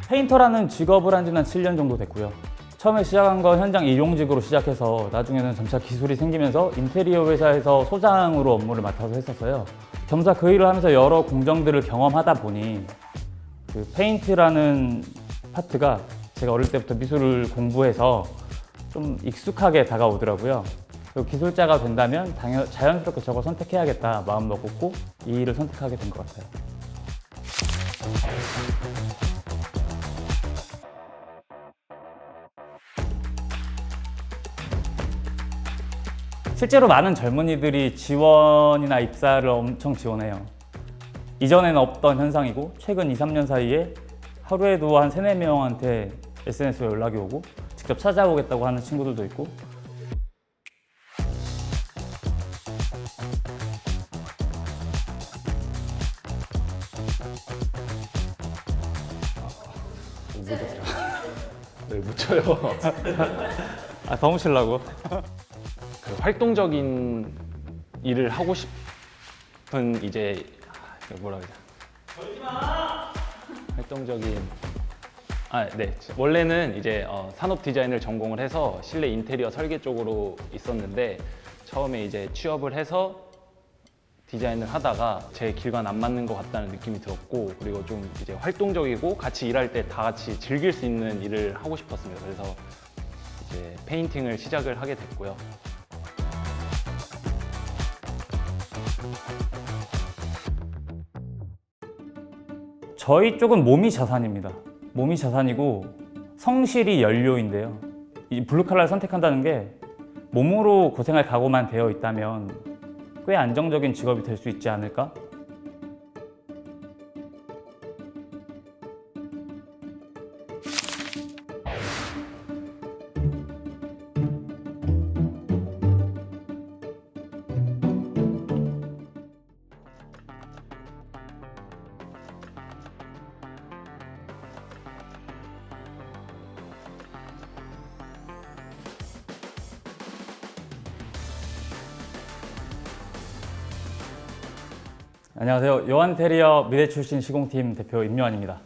페인터라는 직업을 한 지는 7년 정도 됐고요. 처음에 시작한 건 현장 일용직으로 시작해서 나중에는 점차 기술이 생기면서 인테리어 회사에서 소장으로 업무를 맡아서 했었어요. 겸사 그 일을 하면서 여러 공정들을 경험하다 보니 그 페인트라는 파트가 제가 어릴 때부터 미술을 공부해서 좀 익숙하게 다가오더라고요. 그리고 기술자가 된다면 자연스럽게 저걸 선택해야겠다 마음 먹었고 이 일을 선택하게 된 것 같아요. 실제로 많은 젊은이들이 지원이나 입사를 엄청 지원해요. 이전에는 없던 현상이고 최근 2, 3년 사이에 하루에도 한 3, 4명한테 SNS로 연락이 오고 직접 찾아오겠다고 하는 친구들도 있고. 네, 묻혀요. 아, 더 묻히려고? 그 활동적인 일을 하고 싶은 이제 뭐라 그러지? 활동적인 네. 원래는 이제 산업 디자인을 전공을 해서 실내 인테리어 설계 쪽으로 있었는데 처음에 이제 취업을 해서 디자인을 하다가 제 길과는 안 맞는 것 같다는 느낌이 들었고, 그리고 좀 이제 활동적이고 같이 일할 때 다 같이 즐길 수 있는 일을 하고 싶었습니다. 그래서 이제 페인팅을 시작을 하게 됐고요. 저희 쪽은 몸이 자산입니다. 몸이 자산이고 성실이 연료인데요. 이 블루칼라를 선택한다는 게 몸으로 고생할 각오만 되어 있다면 꽤 안정적인 직업이 될 수 있지 않을까? 안녕하세요. 요한테리어 미래 출신 시공팀 대표 임요한입니다.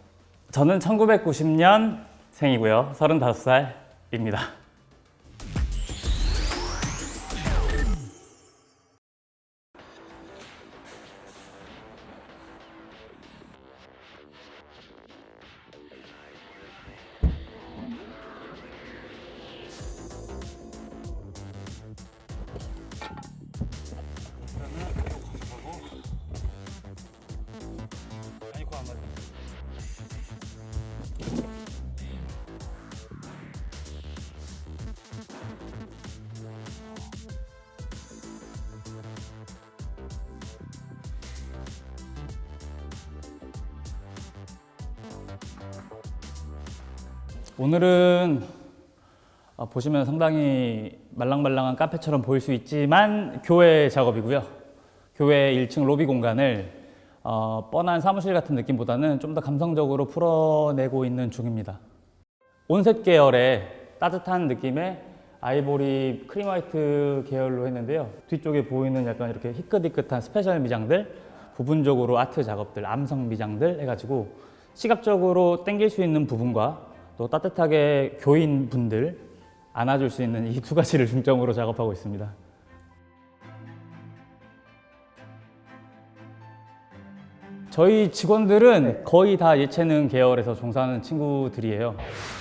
저는 1990년 생이고요. 35살입니다. 오늘은 보시면 상당히 말랑말랑한 카페처럼 보일 수 있지만 교회 작업이고요. 교회 1층 로비 공간을 뻔한 사무실 같은 느낌보다는 좀 더 감성적으로 풀어내고 있는 중입니다. 온색 계열의 따뜻한 느낌의 아이보리 크림 화이트 계열로 했는데요. 뒤쪽에 보이는 약간 이렇게 희끗희끗한 스페셜 미장들, 부분적으로 아트 작업들, 암성 미장들 해가지고 시각적으로 땡길 수 있는 부분과 또 따뜻하게 교인분들 안아줄 수 있는 이 두 가지를 중점으로 작업하고 있습니다. 저희 직원들은 거의 다 예체능 계열에서 종사하는 친구들이에요.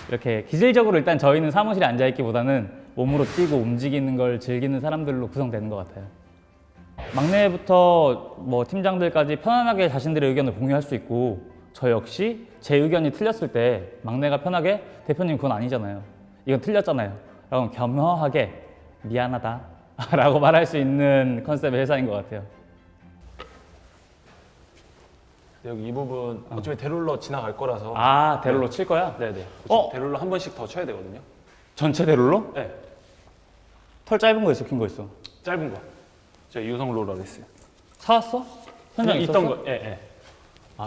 이렇게 기질적으로 일단 저희는 사무실에 앉아있기보다는 몸으로 뛰고 움직이는 걸 즐기는 사람들로 구성되는 것 같아요. 막내부터 뭐 팀장들까지 편안하게 자신들의 의견을 공유할 수 있고, 저 역시 제 의견이 틀렸을 때 막내가 편하게 대표님 그건 아니잖아요, 이건 틀렸잖아요 라고 겸허하게 미안하다 라고 말할 수 있는 컨셉의 회사인 것 같아요. 여기 이 부분 어차피 대룰러 지나갈 거라서. 대룰로 칠 거야? 네네. 대룰러 한 번씩 더 쳐야 되거든요. 전체 대룰로? 네. 털 짧은 거 있어, 긴 거 있어? 짧은 거. 제가 유성 롤러 했어요. 사왔어? 현장 있었어? 있던 거. 예.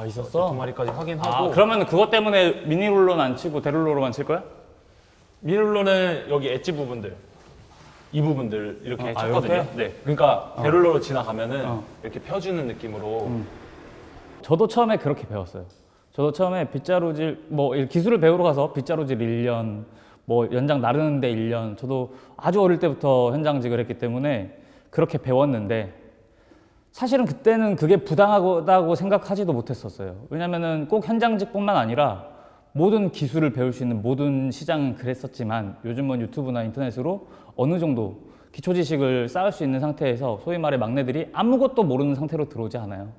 있었어? 두 마리까지 확인하고. 그러면 그것 때문에 미니 룰러는 안 치고 대룰러로만 칠 거야? 미룰로는 여기 엣지 부분들, 이 부분들 이렇게 아, 쳤거든요. 이렇게? 네. 그러니까 베를로로 지나가면은 이렇게 펴주는 느낌으로. 저도 처음에 그렇게 배웠어요. 저도 처음에 빗자루질 뭐 기술을 배우러 가서 빗자루질 1년, 뭐 연장 나르는데 1년. 저도 아주 어릴 때부터 현장직을 했기 때문에 그렇게 배웠는데 사실은 그때는 그게 부당하다고 생각하지도 못했었어요. 왜냐면은 꼭 현장직뿐만 아니라 모든 기술을 배울 수 있는 모든 시장은 그랬었지만 요즘은 유튜브나 인터넷으로 어느 정도 기초 지식을 쌓을 수 있는 상태에서 소위 말해 막내들이 아무것도 모르는 상태로 들어오지 않아요.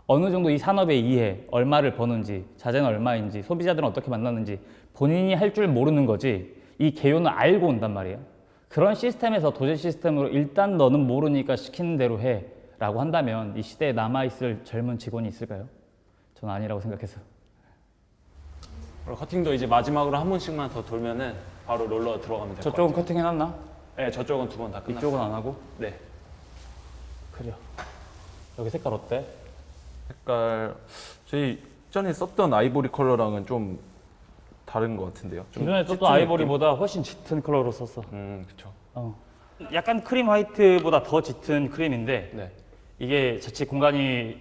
어느 정도 이 산업의 이해, 얼마를 버는지, 자재는 얼마인지, 소비자들은 어떻게 만나는지 본인이 할 줄 모르는 거지 이 개요는 알고 온단 말이에요. 그런 시스템에서 도제 시스템으로 일단 너는 모르니까 시키는 대로 해 라고 한다면 이 시대에 남아있을 젊은 직원이 있을까요? 저는 아니라고 생각해서. 그리고 커팅도 이제 마지막으로 한 번씩만 더 돌면은 바로 롤러 들어가면 될 것 같아요. 저쪽은 커팅 해놨나? 네, 저쪽은 2번 다 끝났어요. 이쪽은 안 하고? 네. 그래요. 여기 색깔 어때? 색깔 저희 전에 썼던 아이보리 컬러랑은 좀 다른 것 같은데요. 좀 기존에 썼던 짙은 아이보리보다 훨씬 짙은 컬러로 썼어. 그쵸. 약간 크림 화이트보다 더 짙은 크림인데 네. 이게 자칫 공간이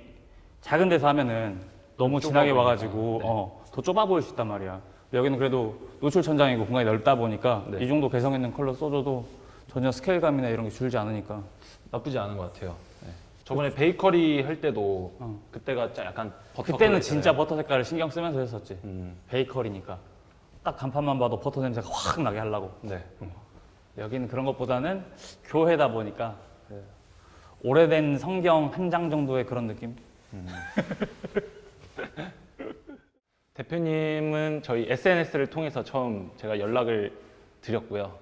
작은 데서 하면은 너무 좁아 진하게 보이니까. 와가지고 네. 더 좁아 보일 수 있단 말이야. 여기는 그래도 노출 천장이고 공간이 넓다 보니까 네. 이 정도 개성 있는 컬러 써줘도 전혀 스케일감이나 이런 게 줄지 않으니까. 나쁘지 않은 것 같아요. 네. 저번에 베이커리 할 때도 그때가 약간 버터 그때는 컬러 진짜 있잖아요. 버터 색깔을 신경 쓰면서 했었지. 베이커리니까 딱 간판만 봐도 버터 냄새가 확 나게 하려고. 네. 여기는 그런 것보다는 교회다 보니까 오래된 성경 한 장 정도의 그런 느낌. 대표님은 저희 SNS를 통해서 처음 제가 연락을 드렸고요.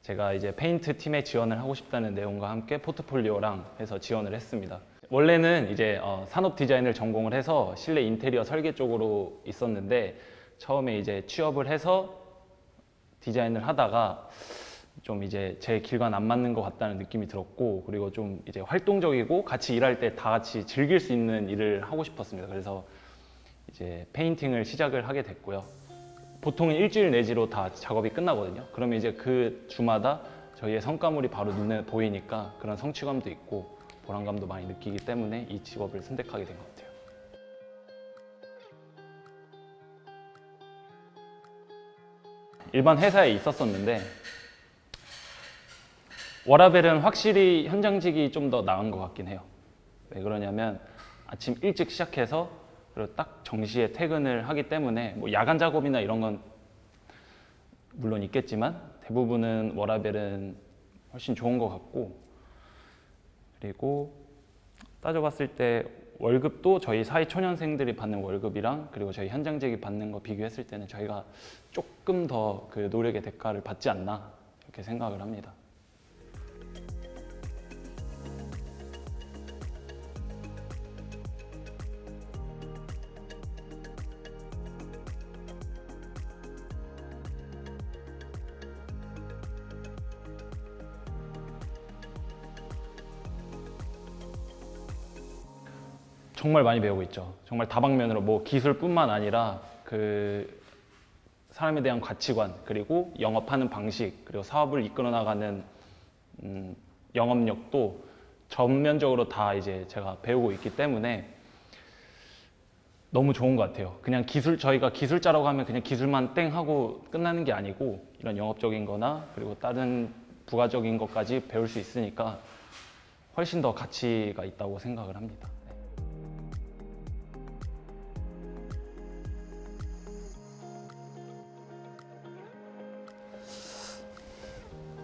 제가 이제 페인트 팀에 지원을 하고 싶다는 내용과 함께 포트폴리오랑 해서 지원을 했습니다. 원래는 이제 산업 디자인을 전공을 해서 실내 인테리어 설계 쪽으로 있었는데 처음에 이제 취업을 해서 디자인을 하다가 좀 이제 제 길과는 안 맞는 것 같다는 느낌이 들었고 그리고 좀 이제 활동적이고 같이 일할 때 다 같이 즐길 수 있는 일을 하고 싶었습니다. 그래서 이제 페인팅을 시작을 하게 됐고요. 보통은 일주일 내지로 다 작업이 끝나거든요. 그러면 이제 그 주마다 저희의 성과물이 바로 눈에 보이니까 그런 성취감도 있고 보람감도 많이 느끼기 때문에 이 직업을 선택하게 된 것 같아요. 일반 회사에 있었었는데 워라벨은 확실히 현장직이 좀 더 나은 것 같긴 해요. 왜 그러냐면 아침 일찍 시작해서 그리고 딱 정시에 퇴근을 하기 때문에 뭐 야간 작업이나 이런 건 물론 있겠지만 대부분은 워라벨은 훨씬 좋은 것 같고 그리고 따져봤을 때 월급도 저희 사회초년생들이 받는 월급이랑 그리고 저희 현장직이 받는 거 비교했을 때는 저희가 조금 더 그 노력의 대가를 받지 않나 이렇게 생각을 합니다. 정말 많이 배우고 있죠. 정말 다방면으로 뭐 기술뿐만 아니라 그 사람에 대한 가치관 그리고 영업하는 방식 그리고 사업을 이끌어 나가는 영업력도 전면적으로 다 이제 제가 배우고 있기 때문에 너무 좋은 것 같아요. 그냥 저희가 기술자라고 하면 그냥 기술만 땡 하고 끝나는 게 아니고 이런 영업적인 거나 그리고 다른 부가적인 것까지 배울 수 있으니까 훨씬 더 가치가 있다고 생각을 합니다.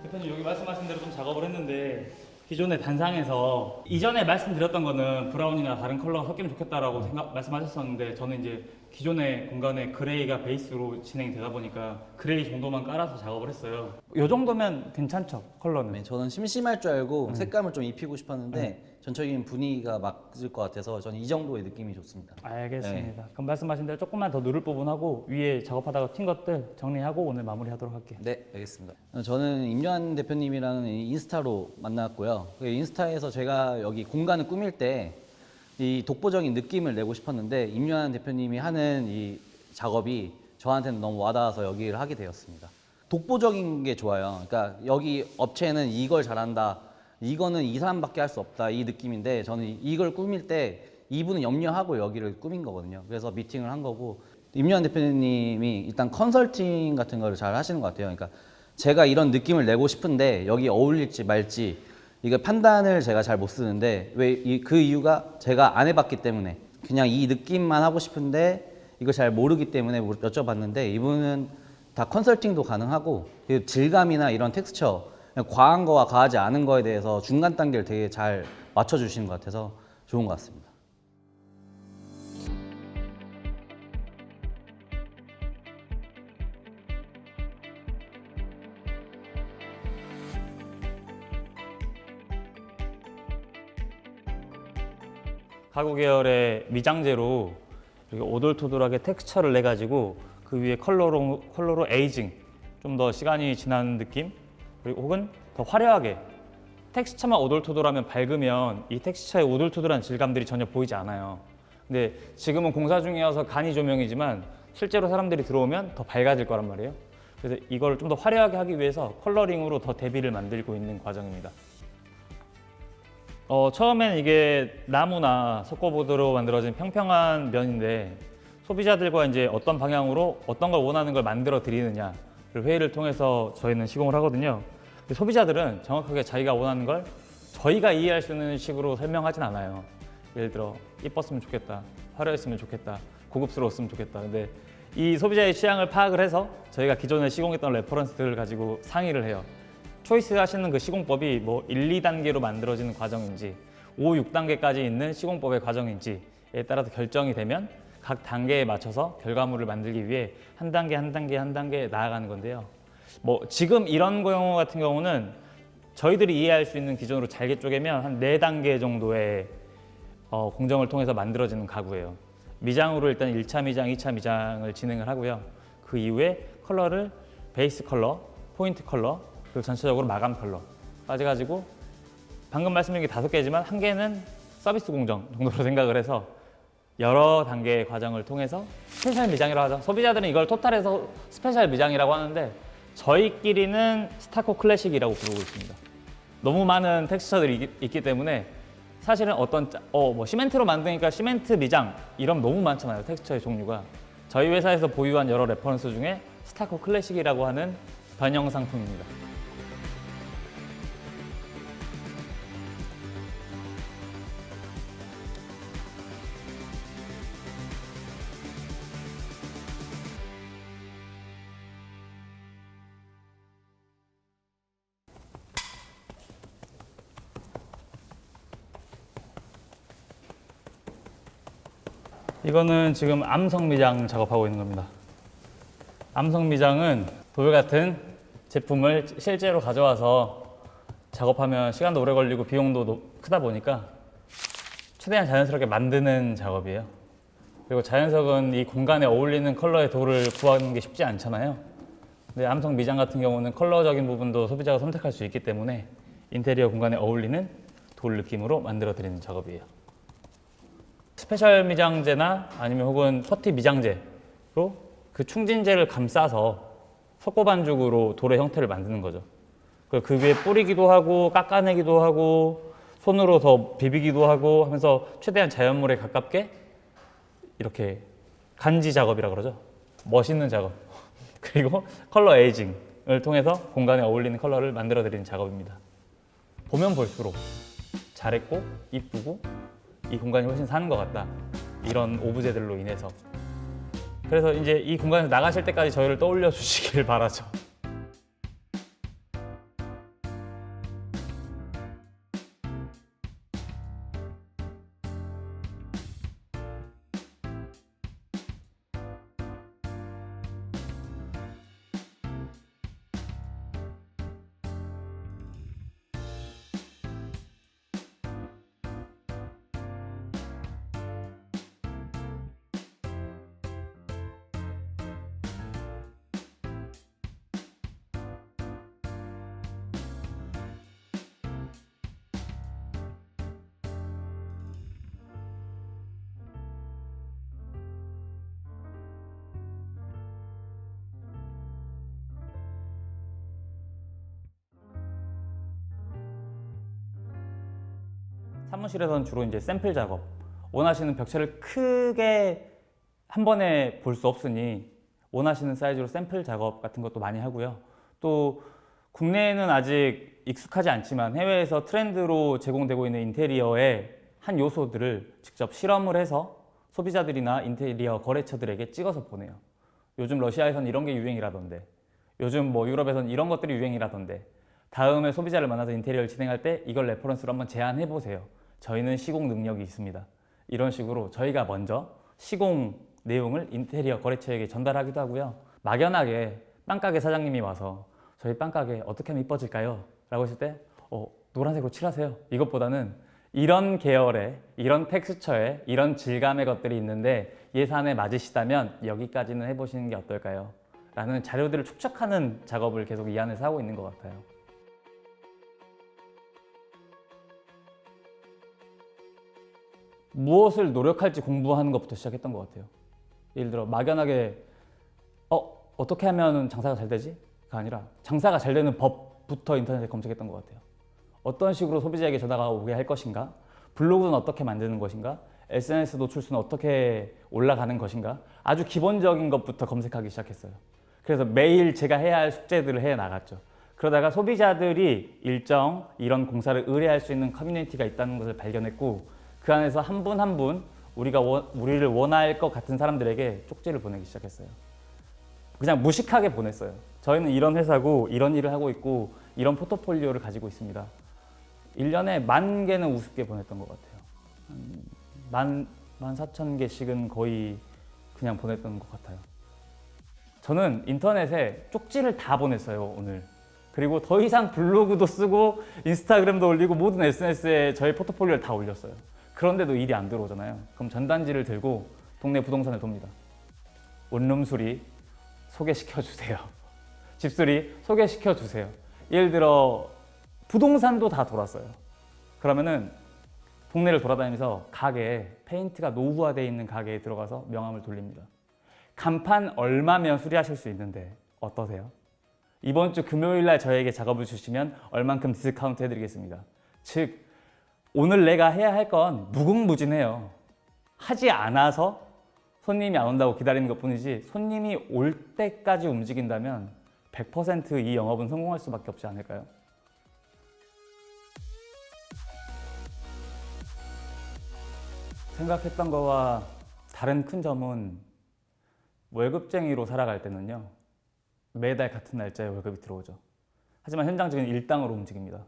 대표님 여기 말씀하신 대로 좀 작업을 했는데 기존의 단상에서 이전에 말씀드렸던 거는 브라운이나 다른 컬러가 섞이면 좋겠다라고 말씀하셨었는데 저는 이제 기존의 공간에 그레이가 베이스로 진행되다 보니까 그레이 정도만 깔아서 작업을 했어요. 이 정도면 괜찮죠, 컬러는? 네, 저는 심심할 줄 알고 색감을 좀 입히고 싶었는데 전체적인 분위기가 맞을 것 같아서 저는 이 정도의 느낌이 좋습니다. 알겠습니다. 그럼 말씀하신 대로 조금만 더 누를 부분하고 위에 작업하다가 튄 것들 정리하고 오늘 마무리하도록 할게요. 네, 알겠습니다. 저는 임요한 대표님이랑 인스타로 만났고요. 그 인스타에서 제가 여기 공간을 꾸밀 때 이 독보적인 느낌을 내고 싶었는데 임요한 대표님이 하는 이 작업이 저한테는 너무 와닿아서 여기를 하게 되었습니다. 독보적인 게 좋아요. 그러니까 여기 업체는 이걸 잘한다. 이거는 이 사람밖에 할 수 없다. 이 느낌인데 저는 이걸 꾸밀 때 이분은 염려하고 여기를 꾸민 거거든요. 그래서 미팅을 한 거고 임요한 대표님이 일단 컨설팅 같은 거를 잘 하시는 것 같아요. 그러니까 제가 이런 느낌을 내고 싶은데 여기 어울릴지 말지 이거 판단을 제가 잘 못 쓰는데 그 이유가 제가 안 해봤기 때문에 그냥 이 느낌만 하고 싶은데 이걸 잘 모르기 때문에 여쭤봤는데 이분은 다 컨설팅도 가능하고 그리고 질감이나 이런 텍스처 그냥 과한 거와 과하지 않은 거에 대해서 중간 단계를 되게 잘 맞춰주시는 것 같아서 좋은 것 같습니다. 가구 계열의 미장재로 이렇게 오돌토돌하게 텍스처를 내 가지고 그 위에 컬러로 에이징, 좀 더 시간이 지난 느낌, 그리고 혹은 더 화려하게 텍스처만 오돌토돌하면 밝으면 이 텍스처의 오돌토돌한 질감들이 전혀 보이지 않아요. 근데 지금은 공사 중이어서 간이 조명이지만 실제로 사람들이 들어오면 더 밝아질 거란 말이에요. 그래서 이걸 좀 더 화려하게 하기 위해서 컬러링으로 더 대비를 만들고 있는 과정입니다. 처음에는 이게 나무나 석고보드로 만들어진 평평한 면인데 소비자들과 이제 어떤 방향으로 어떤 걸 원하는 걸 만들어 드리느냐를 회의를 통해서 저희는 시공을 하거든요. 근데 소비자들은 정확하게 자기가 원하는 걸 저희가 이해할 수 있는 식으로 설명하진 않아요. 예를 들어 이뻤으면 좋겠다, 화려했으면 좋겠다, 고급스러웠으면 좋겠다. 근데 이 소비자의 취향을 파악을 해서 저희가 기존에 시공했던 레퍼런스들을 가지고 상의를 해요. 초이스 하시는 그 시공법이 뭐 1, 2단계로 만들어지는 과정인지 5, 6단계까지 있는 시공법의 과정인지에 따라서 결정이 되면 각 단계에 맞춰서 결과물을 만들기 위해 한 단계 한 단계 한 단계 나아가는 건데요. 뭐 지금 이런 경우 같은 경우는 저희들이 이해할 수 있는 기준으로 잘게 쪼개면 한 4단계 정도의 공정을 통해서 만들어지는 가구예요. 미장으로 일단 1차 미장, 2차 미장을 진행을 하고요. 그 이후에 컬러를 베이스 컬러, 포인트 컬러, 그리고 전체적으로 마감 컬러까지 가지고 방금 말씀드린 게 5개지만 한 개는 서비스 공정 정도로 생각을 해서 여러 단계의 과정을 통해서 스페셜 미장이라고 하죠. 소비자들은 이걸 토탈해서 스페셜 미장이라고 하는데 저희끼리는 스타코 클래식이라고 부르고 있습니다. 너무 많은 텍스처들이 있기 때문에 사실은 뭐 시멘트로 만드니까 시멘트 미장 이런 너무 많잖아요. 텍스처의 종류가. 저희 회사에서 보유한 여러 레퍼런스 중에 스타코 클래식이라고 하는 변형 상품입니다. 이거는 지금 암석 미장 작업하고 있는 겁니다. 암석 미장은 돌 같은 제품을 실제로 가져와서 작업하면 시간도 오래 걸리고 비용도 크다 보니까 최대한 자연스럽게 만드는 작업이에요. 그리고 자연석은 이 공간에 어울리는 컬러의 돌을 구하는 게 쉽지 않잖아요. 근데 암석 미장 같은 경우는 컬러적인 부분도 소비자가 선택할 수 있기 때문에 인테리어 공간에 어울리는 돌 느낌으로 만들어 드리는 작업이에요. 스페셜 미장제나 아니면 혹은 퍼티 미장제로 그 충진제를 감싸서 석고 반죽으로 돌의 형태를 만드는 거죠. 그 위에 뿌리기도 하고 깎아내기도 하고 손으로 더 비비기도 하고 하면서 최대한 자연물에 가깝게 이렇게 간지 작업이라고 그러죠. 멋있는 작업. 그리고 컬러 에이징을 통해서 공간에 어울리는 컬러를 만들어 드리는 작업입니다. 보면 볼수록 잘했고 이쁘고 이 공간이 훨씬 사는 것 같다. 이런 오브제들로 인해서. 그래서 이제 이 공간에서 나가실 때까지 저희를 떠올려 주시길 바라죠. 사무실에서는 주로 이제 샘플 작업, 원하시는 벽체를 크게 한 번에 볼 수 없으니 원하시는 사이즈로 샘플 작업 같은 것도 많이 하고요. 또 국내에는 아직 익숙하지 않지만 해외에서 트렌드로 제공되고 있는 인테리어의 한 요소들을 직접 실험을 해서 소비자들이나 인테리어 거래처들에게 찍어서 보내요. 요즘 러시아에선 이런 게 유행이라던데, 요즘 뭐 유럽에선 이런 것들이 유행이라던데, 다음에 소비자를 만나서 인테리어를 진행할 때 이걸 레퍼런스로 한번 제안해 보세요. 저희는 시공 능력이 있습니다. 이런 식으로 저희가 먼저 시공 내용을 인테리어 거래처에게 전달하기도 하고요. 막연하게 빵가게 사장님이 와서 저희 빵가게 어떻게 하면 이뻐질까요? 라고 했을 때 노란색으로 칠하세요. 이것보다는 이런 계열의, 이런 텍스처의, 이런 질감의 것들이 있는데 예산에 맞으시다면 여기까지는 해보시는 게 어떨까요? 라는 자료들을 축적하는 작업을 계속 이 안에서 하고 있는 것 같아요. 무엇을 노력할지 공부하는 것부터 시작했던 것 같아요. 예를 들어 막연하게 어떻게 하면 장사가 잘 되지? 가 아니라 장사가 잘 되는 법부터 인터넷에 검색했던 것 같아요. 어떤 식으로 소비자에게 전화가 오게 할 것인가? 블로그는 어떻게 만드는 것인가? SNS 노출수는 어떻게 올라가는 것인가? 아주 기본적인 것부터 검색하기 시작했어요. 그래서 매일 제가 해야 할 숙제들을 해 나갔죠. 그러다가 소비자들이 일정 이런 공사를 의뢰할 수 있는 커뮤니티가 있다는 것을 발견했고 그 안에서 한 분 한 분 우리를 원할 것 같은 사람들에게 쪽지를 보내기 시작했어요. 그냥 무식하게 보냈어요. 저희는 이런 회사고 이런 일을 하고 있고 이런 포트폴리오를 가지고 있습니다. 1년에 10,000개는 우습게 보냈던 것 같아요. 14,000개씩은 거의 그냥 보냈던 것 같아요. 저는 인터넷에 쪽지를 다 보냈어요, 오늘. 그리고 더 이상 블로그도 쓰고 인스타그램도 올리고 모든 SNS에 저희 포트폴리오를 다 올렸어요. 그런데도 일이 안 들어오잖아요. 그럼 전단지를 들고 동네 부동산을 돕니다. 원룸 수리 소개시켜 주세요. 집수리 소개시켜 주세요. 예를 들어 부동산도 다 돌았어요. 그러면은 동네를 돌아다니면서 가게에 페인트가 노후화되어 있는 가게에 들어가서 명함을 돌립니다. 간판 얼마면 수리하실 수 있는데 어떠세요? 이번 주 금요일 날 저에게 작업을 주시면 얼만큼 디스카운트 해드리겠습니다. 즉 오늘 내가 해야 할 건 무궁무진해요. 하지 않아서 손님이 안 온다고 기다리는 것뿐이지 손님이 올 때까지 움직인다면 100% 이 영업은 성공할 수밖에 없지 않을까요? 생각했던 거와 다른 큰 점은 월급쟁이로 살아갈 때는요. 매달 같은 날짜에 월급이 들어오죠. 하지만 현장직은 일당으로 움직입니다.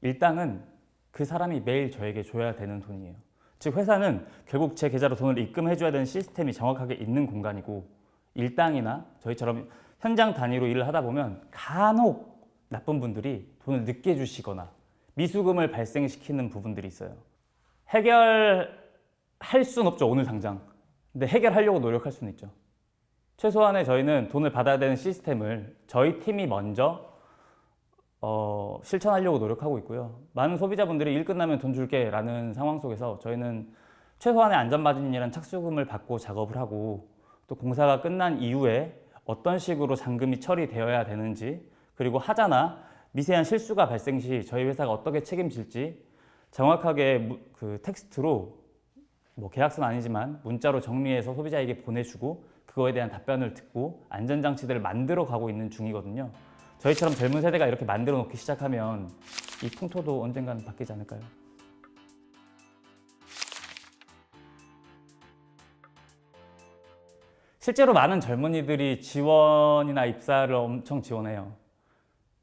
일당은 그 사람이 매일 저에게 줘야 되는 돈이에요. 즉 회사는 결국 제 계좌로 돈을 입금해줘야 되는 시스템이 정확하게 있는 공간이고 일당이나 저희처럼 현장 단위로 일을 하다 보면 간혹 나쁜 분들이 돈을 늦게 주시거나 미수금을 발생시키는 부분들이 있어요. 해결할 수는 없죠, 오늘 당장. 근데 해결하려고 노력할 수는 있죠. 최소한의 저희는 돈을 받아야 되는 시스템을 저희 팀이 먼저 실천하려고 노력하고 있고요. 많은 소비자분들이 일 끝나면 돈 줄게 라는 상황 속에서 저희는 최소한의 안전마진이라는 착수금을 받고 작업을 하고 또 공사가 끝난 이후에 어떤 식으로 잔금이 처리되어야 되는지 그리고 하자나 미세한 실수가 발생 시 저희 회사가 어떻게 책임질지 정확하게 그 텍스트로 뭐 계약서는 아니지만 문자로 정리해서 소비자에게 보내주고 그거에 대한 답변을 듣고 안전장치들을 만들어 가고 있는 중이거든요. 저희처럼 젊은 세대가 이렇게 만들어 놓기 시작하면 이 풍토도 언젠가는 바뀌지 않을까요? 실제로 많은 젊은이들이 지원이나 입사를 엄청 지원해요.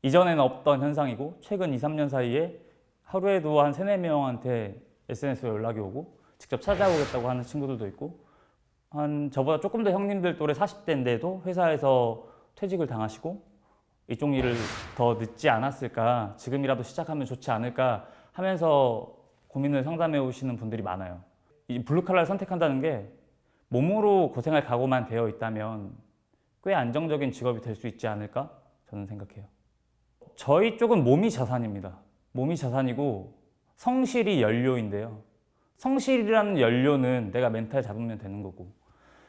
이전에는 없던 현상이고 최근 2, 3년 사이에 하루에도 한 3, 4명한테 SNS에 연락이 오고 직접 찾아오겠다고 하는 친구들도 있고 한 저보다 조금 더 형님들 또래 40대인데도 회사에서 퇴직을 당하시고 이쪽 일을 더 늦지 않았을까 지금이라도 시작하면 좋지 않을까 하면서 고민을 상담해 오시는 분들이 많아요. 이 블루칼라를 선택한다는 게 몸으로 고생할 각오만 되어 있다면 꽤 안정적인 직업이 될 수 있지 않을까 저는 생각해요. 저희 쪽은 몸이 자산입니다. 몸이 자산이고 성실이 연료인데요. 성실이라는 연료는 내가 멘탈 잡으면 되는 거고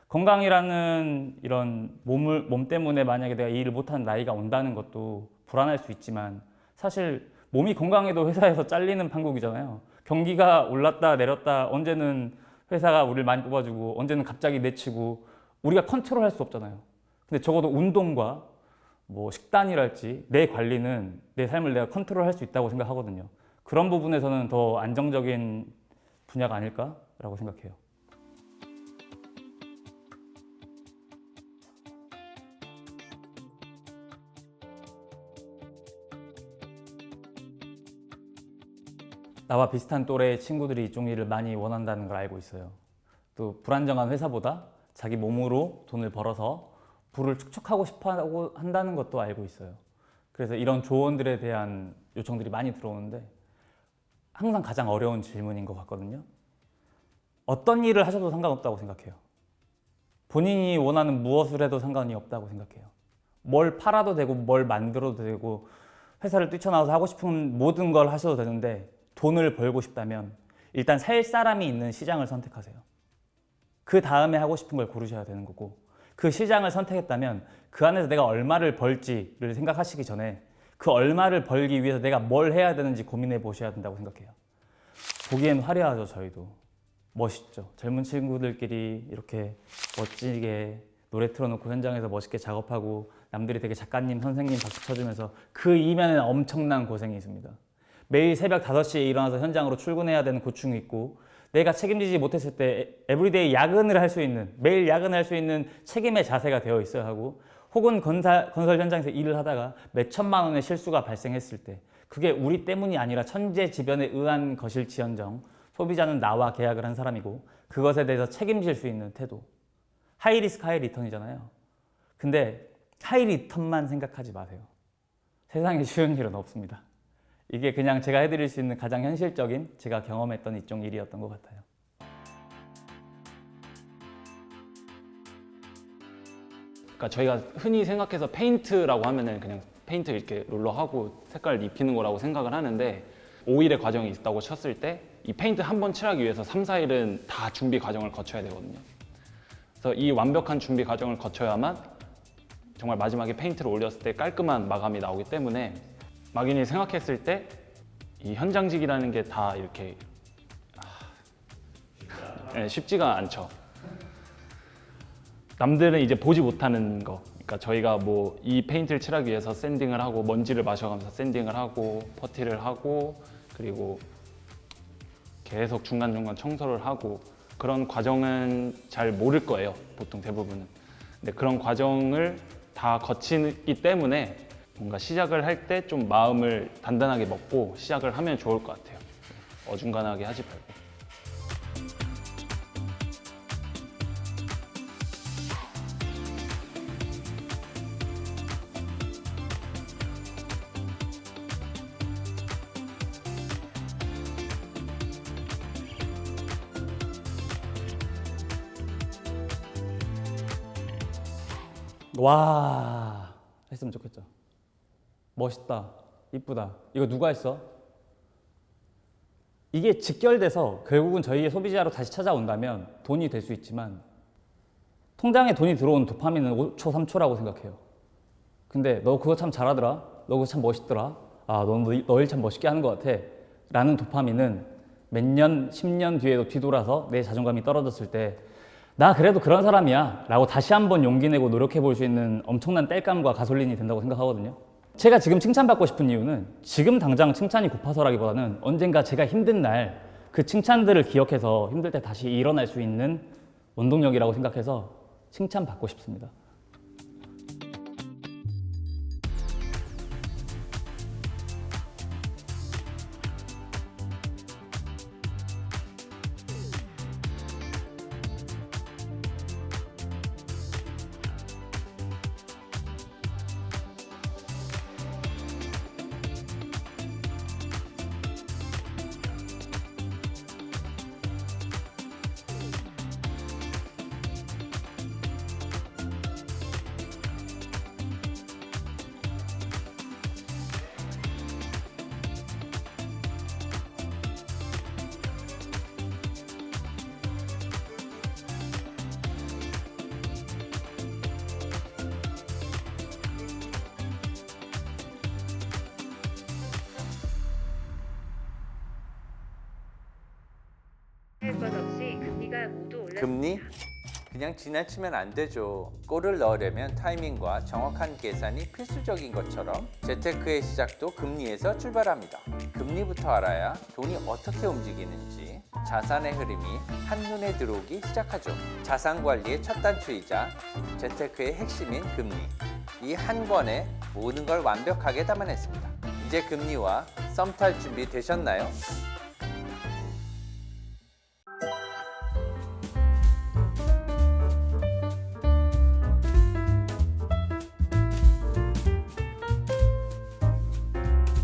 건강이라는 이런 몸 때문에 만약에 내가 이 일을 못하는 나이가 온다는 것도 불안할 수 있지만 사실 몸이 건강해도 회사에서 잘리는 판국이잖아요. 경기가 올랐다 내렸다 언제는 회사가 우리를 많이 뽑아주고 언제는 갑자기 내치고 우리가 컨트롤할 수 없잖아요. 근데 적어도 운동과 뭐 식단이랄지 내 관리는 내 삶을 내가 컨트롤할 수 있다고 생각하거든요. 그런 부분에서는 더 안정적인 분야가 아닐까라고 생각해요. 나와 비슷한 또래의 친구들이 이쪽 일을 많이 원한다는 걸 알고 있어요. 또 불안정한 회사보다 자기 몸으로 돈을 벌어서 부를 축적하고 싶어 한다는 것도 알고 있어요. 그래서 이런 조언들에 대한 요청들이 많이 들어오는데 항상 가장 어려운 질문인 것 같거든요. 어떤 일을 하셔도 상관없다고 생각해요. 본인이 원하는 무엇을 해도 상관이 없다고 생각해요. 뭘 팔아도 되고 뭘 만들어도 되고 회사를 뛰쳐나와서 하고 싶은 모든 걸 하셔도 되는데 돈을 벌고 싶다면 일단 살 사람이 있는 시장을 선택하세요. 그 다음에 하고 싶은 걸 고르셔야 되는 거고 그 시장을 선택했다면 그 안에서 내가 얼마를 벌지를 생각하시기 전에 그 얼마를 벌기 위해서 내가 뭘 해야 되는지 고민해 보셔야 된다고 생각해요. 보기엔 화려하죠, 저희도. 멋있죠. 젊은 친구들끼리 이렇게 멋지게 노래 틀어놓고 현장에서 멋있게 작업하고 남들이 되게 작가님, 선생님 박수 쳐주면서 그 이면에는 엄청난 고생이 있습니다. 매일 새벽 5시에 일어나서 현장으로 출근해야 되는 고충이 있고 내가 책임지지 못했을 때 에브리데이 야근을 할 수 있는 매일 야근을 할 수 있는 책임의 자세가 되어 있어야 하고 혹은 건설 현장에서 일을 하다가 몇 천만 원의 실수가 발생했을 때 그게 우리 때문이 아니라 천재지변에 의한 것일지언정 소비자는 나와 계약을 한 사람이고 그것에 대해서 책임질 수 있는 태도. 하이리스크 하이리턴이잖아요. 근데 하이리턴만 생각하지 마세요. 세상에 쉬운 일은 없습니다. 이게 그냥 제가 해드릴 수 있는 가장 현실적인 제가 경험했던 이쪽 일이었던 것 같아요. 그러니까 저희가 흔히 생각해서 페인트라고 하면은 그냥 페인트 이렇게 롤러하고 색깔 입히는 거라고 생각을 하는데 5일의 과정이 있다고 쳤을 때 이 페인트 한 번 칠하기 위해서 3, 4일은 다 준비 과정을 거쳐야 되거든요. 그래서 이 완벽한 준비 과정을 거쳐야만 정말 마지막에 페인트를 올렸을 때 깔끔한 마감이 나오기 때문에 막연히 생각했을 때 이 현장직이라는 게 다 이렇게 쉽지가 않죠. 남들은 이제 보지 못하는 거. 그러니까 저희가 뭐 이 페인트를 칠하기 위해서 샌딩을 하고 먼지를 마셔가면서 샌딩을 하고 퍼티를 하고 그리고 계속 중간중간 청소를 하고 그런 과정은 잘 모를 거예요. 보통 대부분은. 근데 그런 과정을 다 거치기 때문에 뭔가 시작을 할 때 좀 마음을 단단하게 먹고 시작을 하면 좋을 것 같아요. 어중간하게 하지 말고. 와 했으면 좋겠죠. 멋있다, 이쁘다. 이거 누가 했어? 이게 직결돼서 결국은 저희의 소비자로 다시 찾아온다면 돈이 될 수 있지만 통장에 돈이 들어오는 도파민은 5초, 3초라고 생각해요. 근데 너 그거 참 잘하더라. 너 그거 참 멋있더라. 아, 너 일 참 멋있게 하는 것 같아. 라는 도파민은 몇 년, 10년 뒤에도 뒤돌아서 내 자존감이 떨어졌을 때 나 그래도 그런 사람이야 라고 다시 한번 용기 내고 노력해 볼 수 있는 엄청난 땔감과 가솔린이 된다고 생각하거든요. 제가 지금 칭찬받고 싶은 이유는 지금 당장 칭찬이 고파서라기보다는 언젠가 제가 힘든 날 그 칭찬들을 기억해서 힘들 때 다시 일어날 수 있는 원동력이라고 생각해서 칭찬받고 싶습니다. 금리? 그냥 지나치면 안 되죠. 골을 넣으려면 타이밍과 정확한 계산이 필수적인 것처럼 재테크의 시작도 금리에서 출발합니다. 금리부터 알아야 돈이 어떻게 움직이는지, 자산의 흐름이 한눈에 들어오기 시작하죠. 자산 관리의 첫 단추이자 재테크의 핵심인 금리. 이 한 권에 모든 걸 완벽하게 담아냈습니다. 이제 금리와 썸 탈 준비 되셨나요?